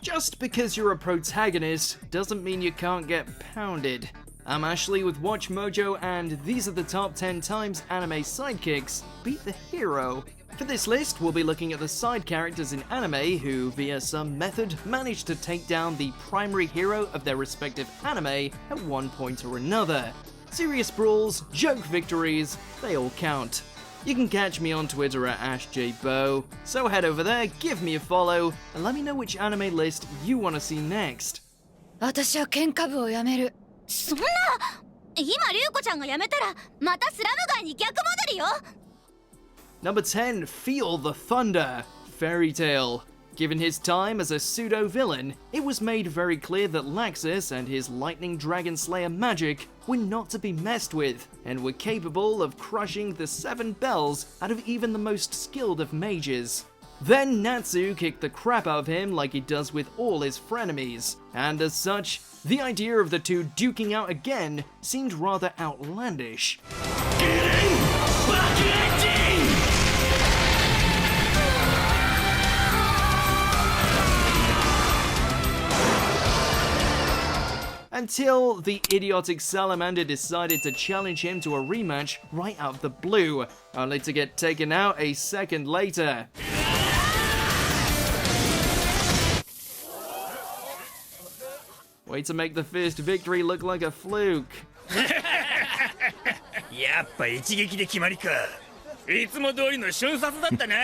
Just because you're a protagonist doesn't mean you can't get pounded. I'm Ashley with WatchMojo, and these are the top 10 times anime sidekicks beat the hero. For this list, we'll be looking at the side characters in anime who, via some method, managed to take down the primary hero of their respective anime at one point or another. Serious brawls, joke victories, they all count. You can catch me on Twitter at AshJBo, so head over there, give me a follow, and let me know which anime list you want to see next. 私は喧嘩部を辞める。そんな！今リュウコちゃんが辞めたらまたスラム街に逆戻りよ。Number 10, Feel the Thunder, Fairy Tail. Given his time as a pseudo-villain, it was made very clear that Laxus and his Lightning Dragon Slayer magic were not to be messed with, and were capable of crushing the 7 bells out of even the most skilled of mages. Then Natsu kicked the crap out of him like he does with all his frenemies, and as such, the idea of the two duking out again seemed rather outlandish. Until the idiotic salamander decided to challenge him to a rematch right out of the blue, only to get taken out a second later. Way to make the first victory look like a fluke. やっぱ一撃で決まりか。いつも通りの瞬殺だったな。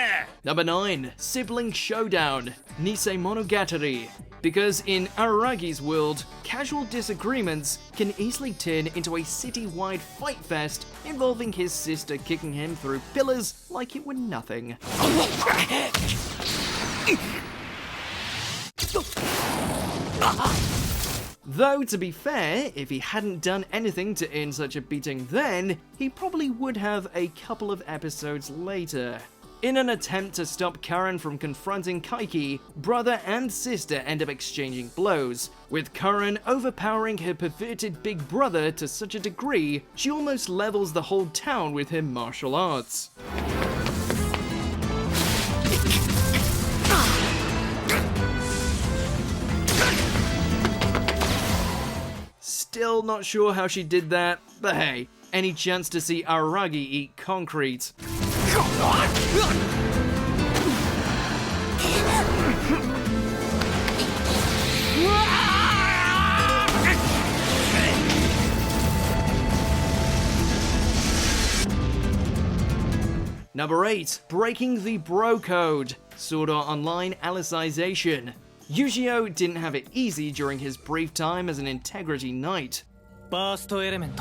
Number 9, Sibling Showdown, Nisei Monogatari. Because in Aragi's world, casual disagreements can easily turn into a city-wide fight fest involving his sister kicking him through pillars like it were nothing. Though, to be fair, if he hadn't done anything to earn such a beating then, he probably would have a couple of episodes later. In an attempt to stop Karen from confronting Kaiki, brother and sister end up exchanging blows, with Karen overpowering her perverted big brother to such a degree she almost levels the whole town with her martial arts. Still not sure how she did that, but hey, any chance to see Aragi eat concrete. Number 8, Breaking the Bro Code, Sword Art Online Alicization. Yujiro didn't have it easy during his brief time as an Integrity Knight. Burst element.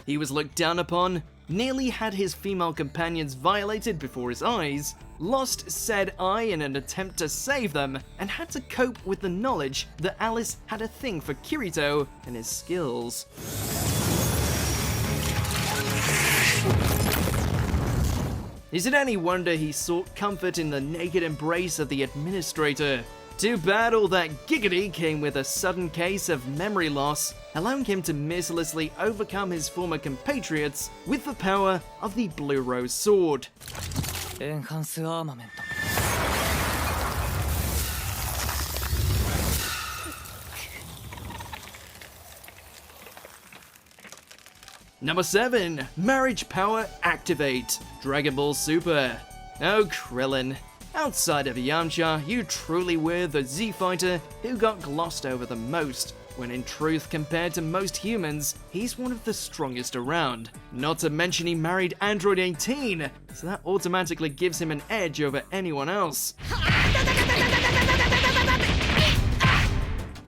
He was looked down upon, nearly had his female companions violated before his eyes, lost said eye in an attempt to save them, and had to cope with the knowledge that Alice had a thing for Kirito and his skills. Is it any wonder he sought comfort in the naked embrace of the administrator? Too bad all that giggity came with a sudden case of memory loss, allowing him to mercilessly overcome his former compatriots with the power of the Blue Rose Sword. Enhance armament. Number 7, Marriage Power Activate, Dragon Ball Super. Oh, Krillin. Outside of Yamcha, you truly were the Z-Fighter who got glossed over the most, when in truth, compared to most humans, he's one of the strongest around. Not to mention he married Android 18, so that automatically gives him an edge over anyone else.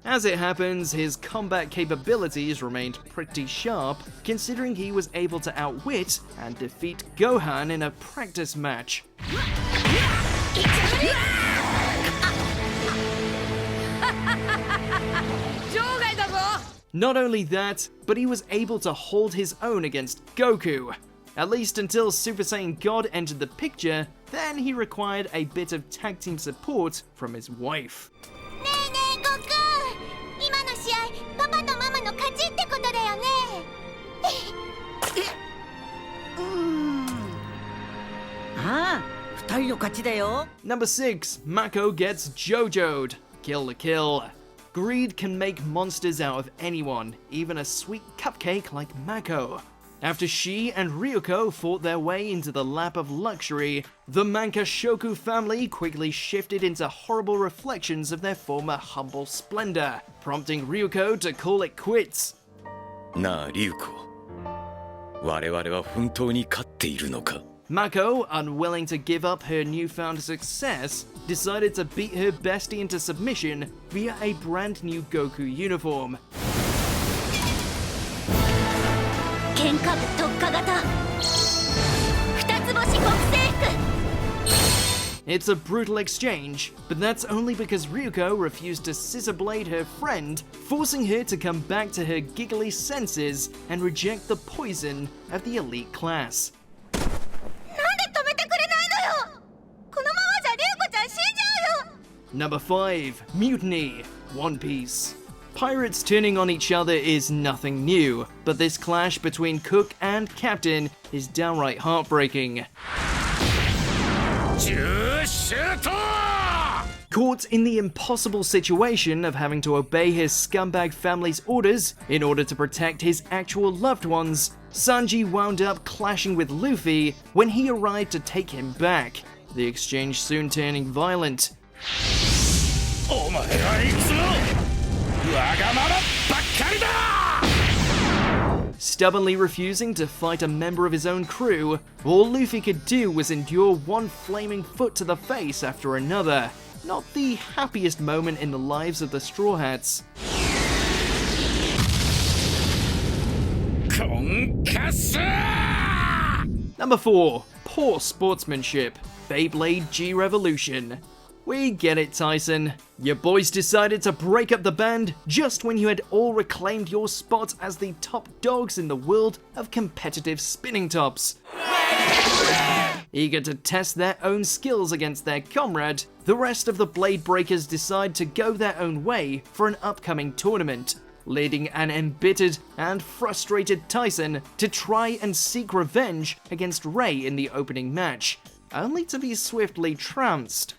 As it happens, his combat capabilities remained pretty sharp, considering he was able to outwit and defeat Gohan in a practice match. Not only that, but he was able to hold his own against Goku. At least until Super Saiyan God entered the picture, then he required a bit of tag team support from his wife. 人の勝ちだよ。 Number 6, Mako gets JoJo'd. Kill the kill. Greed can make monsters out of anyone, even a sweet cupcake like Mako. After she and Ryuko fought their way into the lap of luxury, the Mankashoku family quickly shifted into horrible reflections of their former humble splendor, prompting Ryuko to call it quits. なあ、リュウコ。我々は本当に勝っているのか？ Mako, unwilling to give up her newfound success, decided to beat her bestie into submission via a brand new Goku uniform. 喧嘩部特化型二つ星極征服 It's a brutal exchange, but that's only because Ryuko refused to scissor blade her friend, forcing her to come back to her giggly senses and reject the poison of the elite class. なんで止めてくれないのよ。このままじゃリュウコちゃん死んじゃうよ。 Number 5, Mutiny, One Piece. Pirates turning on each other is nothing new, but this clash between Cook and Captain is downright heartbreaking. Caught in the impossible situation of having to obey his scumbag family's orders in order to protect his actual loved ones, Sanji wound up clashing with Luffy when he arrived to take him back, the exchange soon turning violent. お前はいつもわがままばっかりだ! Stubbornly refusing to fight a member of his own crew, all Luffy could do was endure one flaming foot to the face after another. Not the happiest moment in the lives of the Straw Hats. コンカス! Number 4, Poor Sportsmanship, Beyblade G Revolution. We get it, Tyson. Your boys decided to break up the band just when you had all reclaimed your spot as the top dogs in the world of competitive spinning tops. Eager to test their own skills against their comrade, the rest of the Blade Breakers decide to go their own way for an upcoming tournament, leading an embittered and frustrated Tyson to try and seek revenge against Ray in the opening match, only to be swiftly trounced.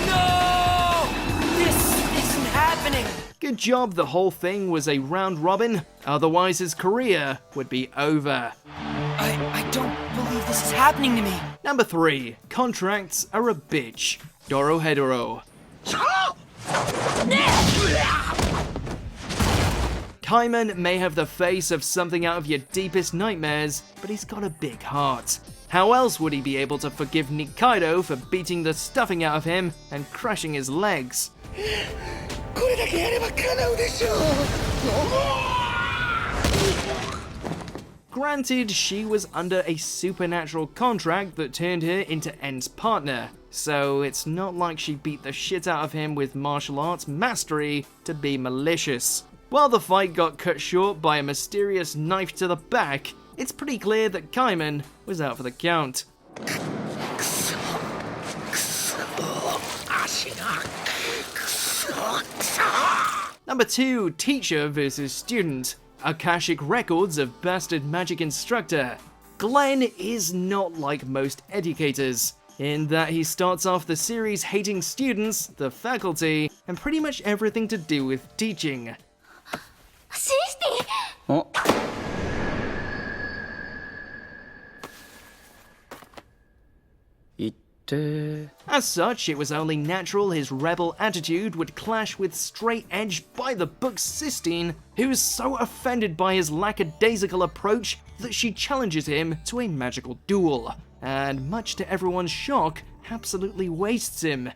No! This isn't happening! Good job the whole thing was a round robin, otherwise his career would be over. I don't believe this is happening to me. Number 3, contracts are a bitch. Dorohedoro. Kaiman may have the face of something out of your deepest nightmares, but he's got a big heart. How else would he be able to forgive Nikaido for beating the stuffing out of him and crushing his legs? Granted, she was under a supernatural contract that turned her into En's partner, so it's not like she beat the shit out of him with martial arts mastery to be malicious. While the fight got cut short by a mysterious knife to the back, it's pretty clear that Kaiman was out for the count. Number 2, teacher versus student. Akashic records of bastard magic instructor. Glenn is not like most educators, in that he starts off the series hating students, the faculty, and pretty much everything to do with teaching. システィ お As such, it was only natural his rebel attitude would clash with straight-edge by-the-book Sistine, who's so offended by his lackadaisical approach that she challenges him to a magical duel, and much to everyone's shock, absolutely wastes him.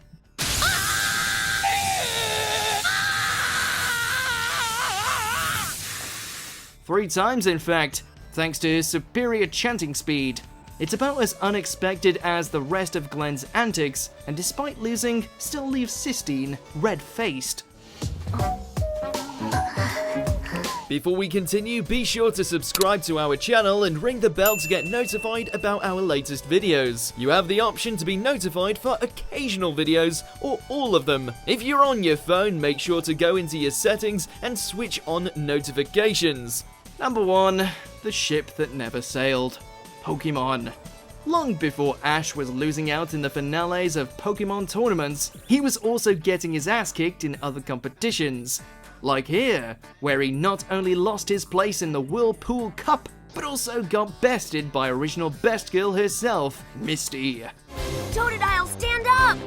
3 times, in fact, thanks to his superior chanting speed. It's about as unexpected as the rest of Glenn's antics, and despite losing, still leaves Sistine red-faced. Before we continue, be sure to subscribe to our channel and ring the bell to get notified about our latest videos. You have the option to be notified for occasional videos or all of them. If you're on your phone, make sure to go into your settings and switch on notifications. Number 1, the ship that never sailed, Pokemon. Long before Ash was losing out in the finales of Pokemon tournaments, he was also getting his ass kicked in other competitions. Like here, where he not only lost his place in the Whirlpool Cup, but also got bested by original best girl herself, Misty. Totodile, stand up!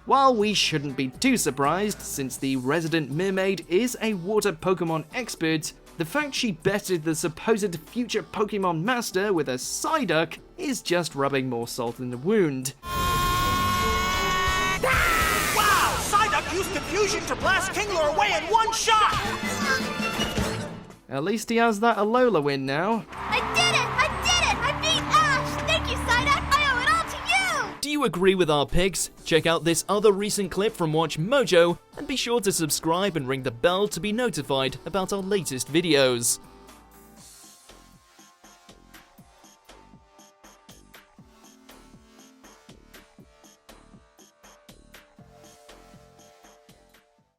While we shouldn't be too surprised, since the resident mermaid is a water Pokemon expert, the fact she bested the supposed future Pokemon master with a Psyduck is just rubbing more salt in the wound. Wow! Psyduck used confusion to blast Kingler away in one shot! At least he has that Alola win now. I did it! I did it! I beat Ash! Thank you, Psyduck! I owe it all to you! Do you agree with our picks? Check out this other recent clip from WatchMojo, and be sure to subscribe and ring the bell to be notified about our latest videos.